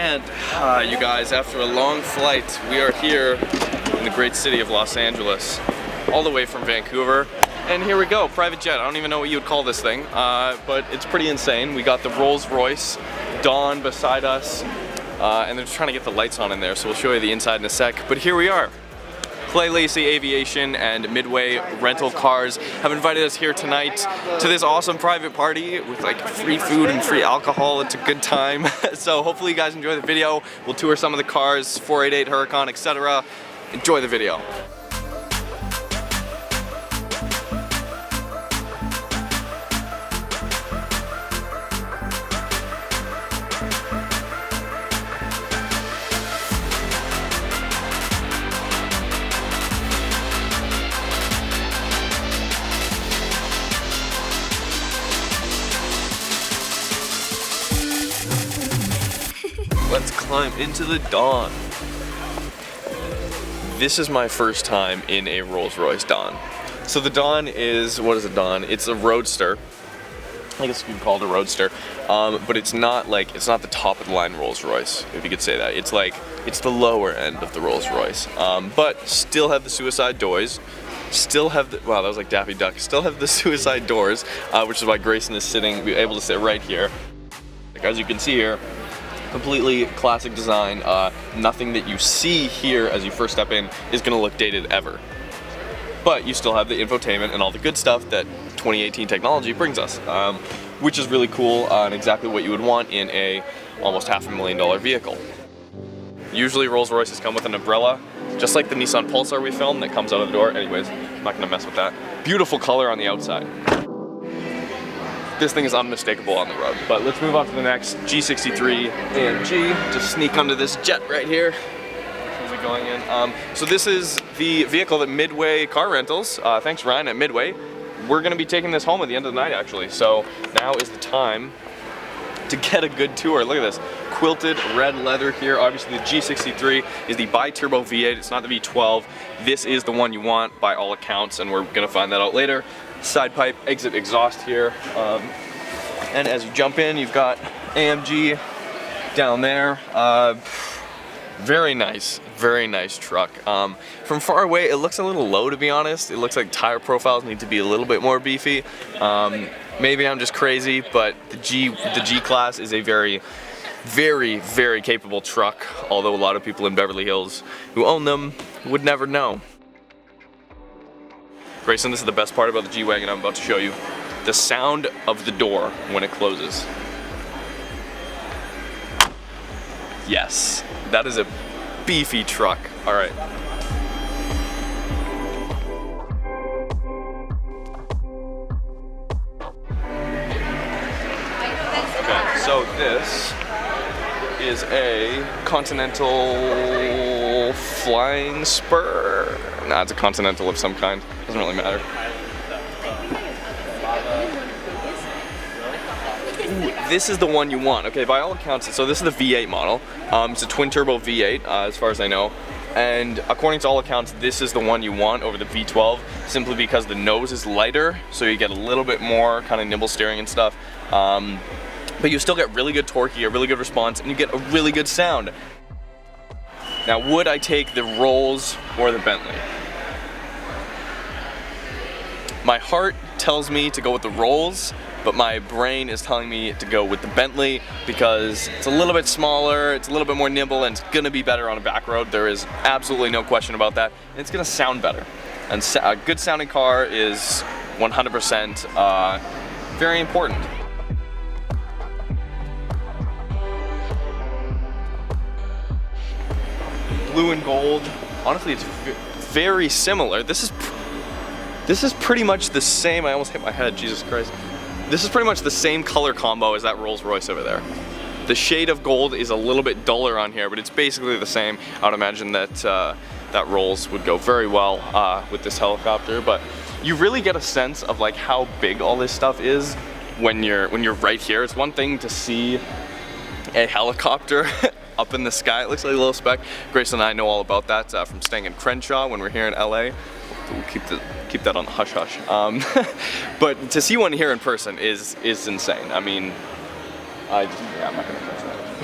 And you guys, after a long flight, we are here in the great city of Los Angeles, all the way from Vancouver. And here we go, private jet. I don't even know what you would call this thing, but it's pretty insane. We got the Royce Dawn beside us, and they're just trying to get the lights on in there, so we'll show you the inside in a sec. But here we are. Clay Lacy Aviation and Midway Rental Cars have invited us here tonight to this awesome private party with like free food and free alcohol. It's a good time. So hopefully you guys enjoy the video. We'll tour some of the cars, 488 Huracán, etc. Enjoy the video. Let's climb into the Dawn. This is my first time in a Royce Dawn. So the Dawn is, what is a Dawn? It's a roadster. I guess you could call it a roadster. But it's not the top of the line Rolls-Royce, if you could say that. It's like, it's the lower end of the Rolls-Royce. But still have the suicide doors. Still have the, wow, that was like Daffy Duck. Still have the suicide doors, which is why Grayson is able to sit right here. Like, as you can see here, completely classic design. Nothing that you see here as you first step in is going to look dated ever. But you still have the infotainment and all the good stuff that 2018 technology brings us, which is really cool and exactly what you would want in a almost $500,000 vehicle. Usually Rolls-Royces come with an umbrella, just like the Nissan Pulsar we filmed that comes out of the door. Anyways, I'm not going to mess with that. Beautiful color on the outside. This thing is unmistakable on the road. But let's move on to the next G63 AMG. Just sneak under this jet right here. Which we'll be going in. So this is the vehicle that Midway Car Rentals, thanks Ryan at Midway, we're gonna be taking this home at the end of the night actually. So now is the time to get a good tour. Look at this, quilted red leather here. Obviously the G63 is the bi-turbo V8, it's not the V12. This is the one you want by all accounts, and we're gonna find that out later. Side pipe, exit exhaust here. And as you jump in, you've got AMG down there. Very nice truck. From far away, it looks a little low, to be honest. It looks like tire profiles need to be a little bit more beefy. Maybe I'm just crazy, but the G-Class is a very capable truck, although a lot of people in Beverly Hills who own them would never know. Grayson, this is the best part about the G-Wagon I'm about to show you. The sound of the door when it closes. Yes, that is a beefy truck. All right. Okay, so this is a Continental flying Spur. Nah, it's a Continental of some kind. Doesn't really matter. Ooh, this is the one you want. Okay, by all accounts, so this is the V8 model. It's a twin turbo V8, as far as I know. And according to all accounts, this is the one you want over the V12, simply because the nose is lighter, so you get a little bit more kind of nimble steering and stuff. But you still get really good torque, you get really good response, and you get a really good sound. Now, would I take the Rolls or the Bentley? My heart tells me to go with the Rolls, but my brain is telling me to go with the Bentley because it's a little bit smaller, it's a little bit more nimble, and it's gonna be better on a back road. There is absolutely no question about that. And it's gonna sound better. And a good sounding car is 100% very important. Blue and gold, honestly it's very similar. This is pretty much the same. I almost hit my head, Jesus Christ. This is pretty much the same color combo as that Rolls-Royce over there. The shade of gold is a little bit duller on here, but it's basically the same. I would imagine that that Rolls would go very well with this helicopter, but you really get a sense of like how big all this stuff is when you're right here. It's one thing to see a helicopter up in the sky. It looks like a little speck. Grayson and I know all about that from staying in Crenshaw when we're here in LA. We'll keep that on the hush hush. But to see one here in person is insane. I mean, I'm not gonna touch that.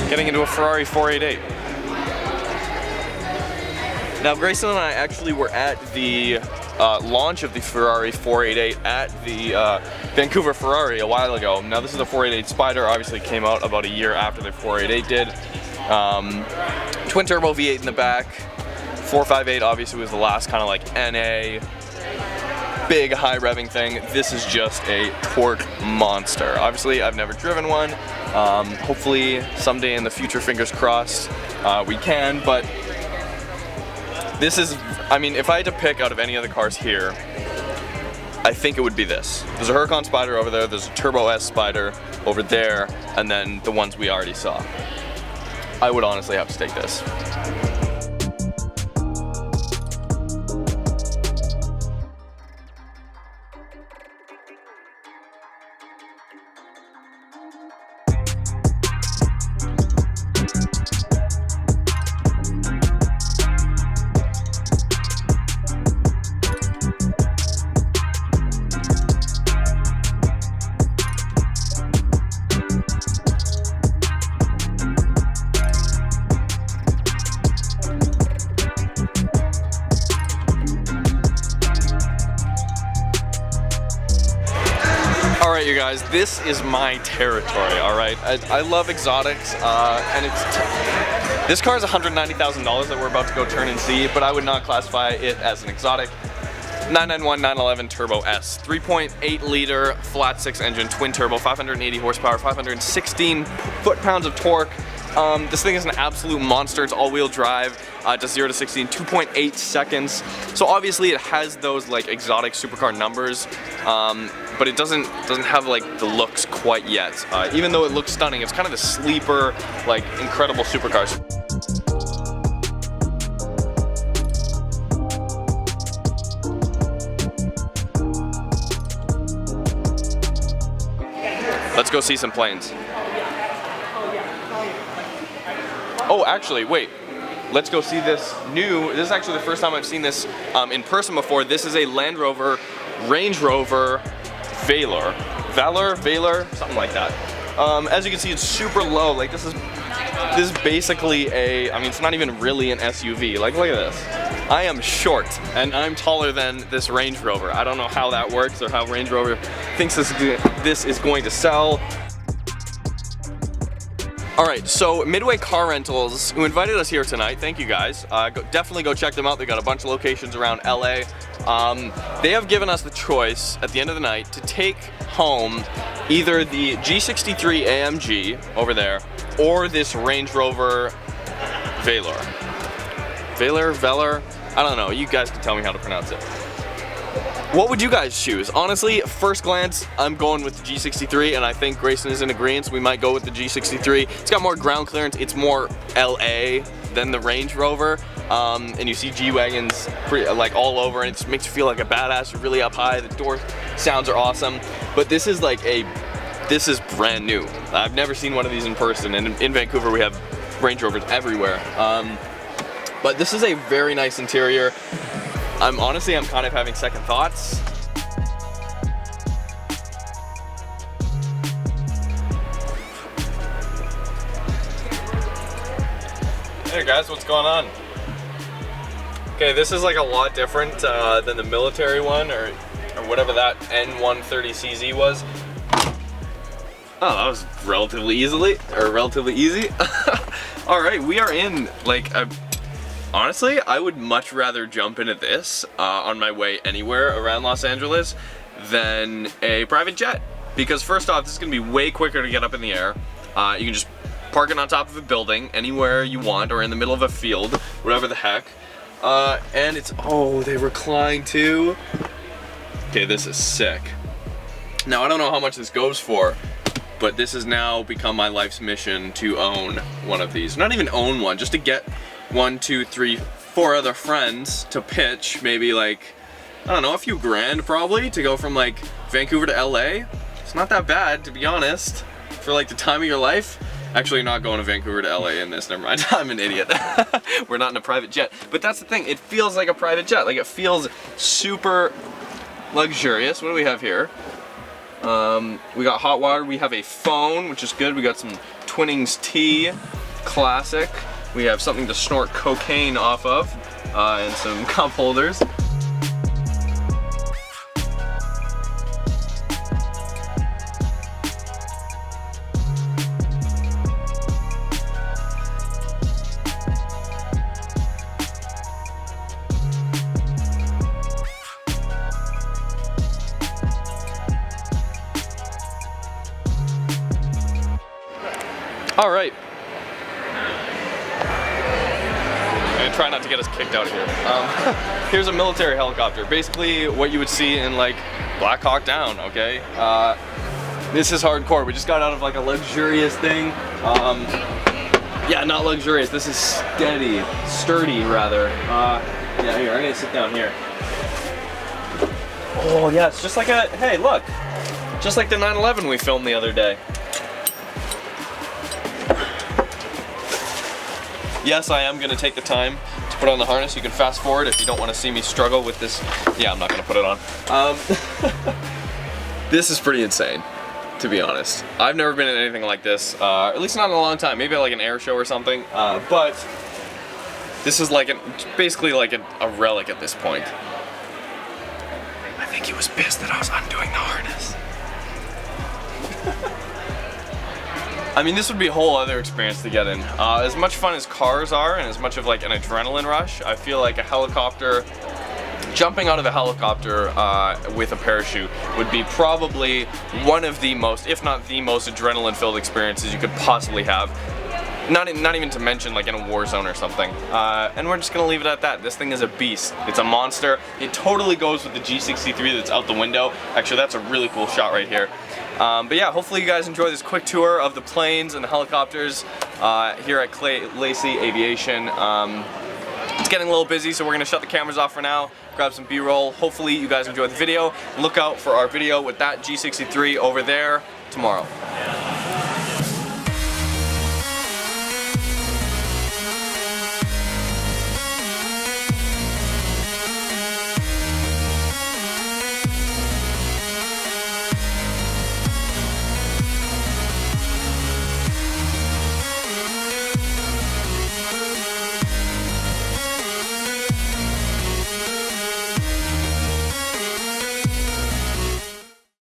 Getting into a Ferrari 488. Now Grayson and I actually were at the launch of the Ferrari 488 at the Vancouver Ferrari a while ago. Now this is the 488 Spider, obviously came out about a year after the 488 did. Twin turbo V8 in the back. 458 obviously was the last kind of like NA, big high revving thing. This is just a torque monster. Obviously I've never driven one. Hopefully someday in the future, fingers crossed, we can, but this is, I mean, if I had to pick out of any other cars here, I think it would be this. There's a Huracán Spider over there, there's a Turbo S Spider over there, and then the ones we already saw. I would honestly have to take this. Alright you guys, this is my territory, alright? I love exotics, and this car is $190,000 that we're about to go turn and see, but I would not classify it as an exotic. 991 911 Turbo S, 3.8 liter flat 6 engine, twin turbo, 580 horsepower, 516 foot-pounds of torque. This thing is an absolute monster. It's all-wheel drive. It does 0 to 60 in 2.8 seconds. So obviously it has those like exotic supercar numbers, but it doesn't have like the looks quite yet. Even though it looks stunning, it's kind of the sleeper, like incredible supercars. Let's go see some planes. Oh, actually, wait. Let's go see this new, this is actually the first time I've seen this in person before. This is a Land Rover, Range Rover Velar, something like that. As you can see, it's super low. Like this is basically a, I mean, it's not even really an SUV. Like, look at this. I am short, and I'm taller than this Range Rover. I don't know how that works or how Range Rover thinks this is going to sell. Alright, so Midway Car Rentals, who invited us here tonight, thank you guys. Definitely go check them out. They've got a bunch of locations around LA. They have given us the choice at the end of the night to take home either the G63 AMG over there or this Range Rover Velar. Velar? I don't know, you guys can tell me how to pronounce it. What would you guys choose? Honestly, first glance, I'm going with the G63, and I think Grayson is in agreement. We might go with the G63. It's got more ground clearance. It's more LA than the Range Rover, and you see G-Wagons like all over, and it makes you feel like a badass. You're really up high. The door sounds are awesome, but this is like this is brand new. I've never seen one of these in person, and in Vancouver we have Range Rovers everywhere. But this is a very nice interior. I'm kind of having second thoughts. Hey guys, what's going on? Okay, this is like a lot different than the military one or whatever that N130CZ was. Oh, that was relatively easy. All right, we are in like a. Honestly, I would much rather jump into this on my way anywhere around Los Angeles than a private jet. Because first off, this is gonna be way quicker to get up in the air. You can just park it on top of a building anywhere you want or in the middle of a field, whatever the heck. And it's, oh, they recline too. Okay, this is sick. Now, I don't know how much this goes for, but this has now become my life's mission to own one of these. Not even own one, just to get 1, 2, 3, 4 other friends to pitch, maybe like I don't know, a few grand probably to go from like Vancouver to LA. It's not that bad, to be honest, for like the time of your life. Actually, you're not going to Vancouver to LA in this, never mind. I'm an idiot. We're not in a private jet. But that's the thing, it feels like a private jet. Like, it feels super luxurious. What do we have here? We got hot water, we have a phone, which is good. We got some Twinings tea, classic. We have something to snort cocaine off of, and some cup holders. All right. And try not to get us kicked out of here. Here's a military helicopter. Basically what you would see in like Black Hawk Down, okay? This is hardcore. We just got out of like a luxurious thing. Yeah, not luxurious. This is sturdy rather. Yeah, here, I'm gonna sit down here. Oh yeah, it's just like a, hey look, just like the 911 we filmed the other day. Yes, I am going to take the time to put on the harness. You can fast forward if you don't want to see me struggle with this. Yeah, I'm not going to put it on. This is pretty insane, to be honest. I've never been in anything like this, at least not in a long time. Maybe like an air show or something, but this is like basically like a relic at this point. I think he was pissed that I was undoing the harness. I mean, this would be a whole other experience to get in. As much fun as cars are and as much of like an adrenaline rush, I feel like a helicopter, jumping out of a helicopter with a parachute would be probably one of the most, if not the most adrenaline-filled experiences you could possibly have. Not even to mention like in a war zone or something. And we're just gonna leave it at that. This thing is a beast. It's a monster. It totally goes with the G63 that's out the window. Actually, that's a really cool shot right here. But yeah, hopefully you guys enjoy this quick tour of the planes and the helicopters here at Lacey Aviation. It's getting a little busy, so we're gonna shut the cameras off for now, grab some B-roll. Hopefully you guys enjoyed the video. Look out for our video with that G63 over there tomorrow.